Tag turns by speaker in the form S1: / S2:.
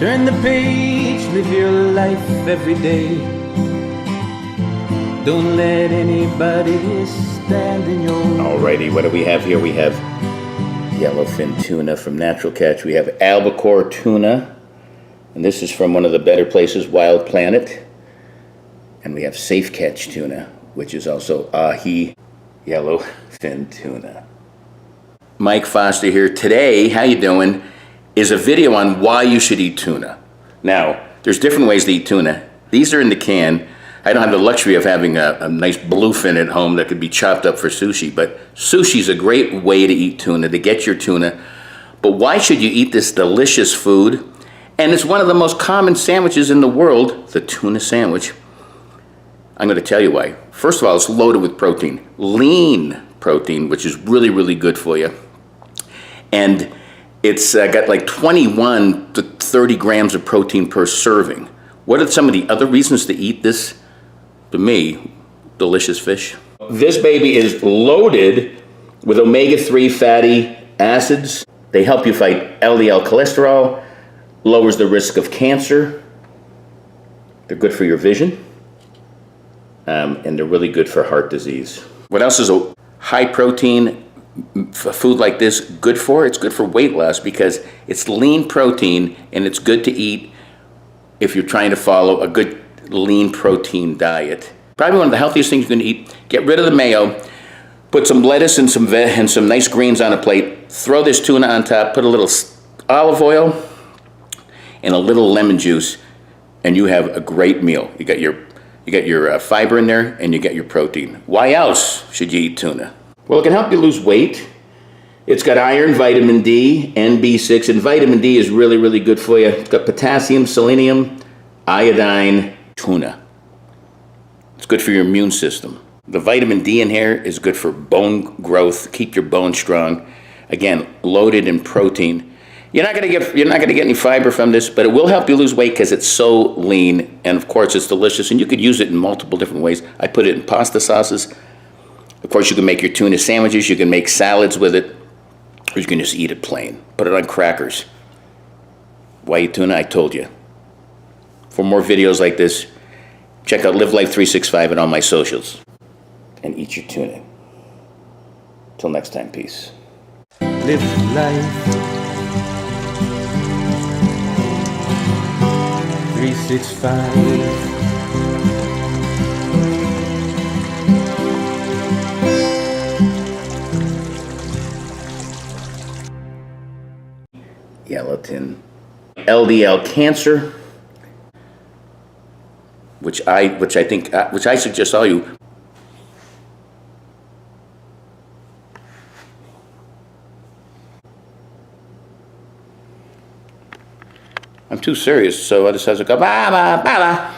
S1: Turn the page, live your life every day. Don't let anybody stand in your way.
S2: Alrighty, what do we have here? We have yellowfin tuna from Natural Catch. We have albacore tuna, and this is from one of the better places, Wild Planet. And we have Safe Catch tuna, which is also ahi yellowfin tuna. Mike Foster here. Today, how you doing, is a video on why you should eat tuna. Now, there's different ways to eat tuna. These are in the can. I don't have the luxury of having a nice bluefin at home that could be chopped up for sushi, but sushi is a great way to eat tuna, to get your tuna. But why should you eat this delicious food? And it's one of the most common sandwiches in the world, the tuna sandwich. I'm going to tell you why. First of all, it's loaded with protein, lean protein, which is really, really good for you. And it's got like 21 to 30 grams of protein per serving. What are some of the other reasons to eat this? To me, delicious fish. This baby is loaded with omega-3 fatty acids. They help you fight LDL cholesterol, lowers the risk of cancer. They're good for your vision, and they're really good for heart disease. What else is a high protein food like this good for? It's good for weight loss because it's lean protein, and it's good to eat if you're trying to follow a good lean protein diet. Probably one of the healthiest things you can eat. Get rid of the mayo, put some lettuce and some nice greens on a plate, throw this tuna on top, put a little olive oil and a little lemon juice, and you have a great meal. You got your fiber in there, and you get your protein. Why else should you eat tuna? Well, it can help you lose weight. It's got iron, vitamin D, and B6, and vitamin D is really, really good for you. It's got potassium, selenium, iodine, tuna. It's good for your immune system. The vitamin D in here is good for bone growth, keep your bones strong. Again, loaded in protein. You're not gonna get any fiber from this, but it will help you lose weight because it's so lean, and of course it's delicious, and you could use it in multiple different ways. I put it in pasta sauces. Of course, you can make your tuna sandwiches, you can make salads with it, or you can just eat it plain. Put it on crackers. Why eat tuna? I told you. For more videos like this, check out Live Life 365 and all my socials. And eat your tuna. Till next time, peace.
S1: Live life 365.
S2: Yellowfin. LDL cancer, which I suggest all you. I'm too serious, so I decided to go, bye, bye, bye, bye.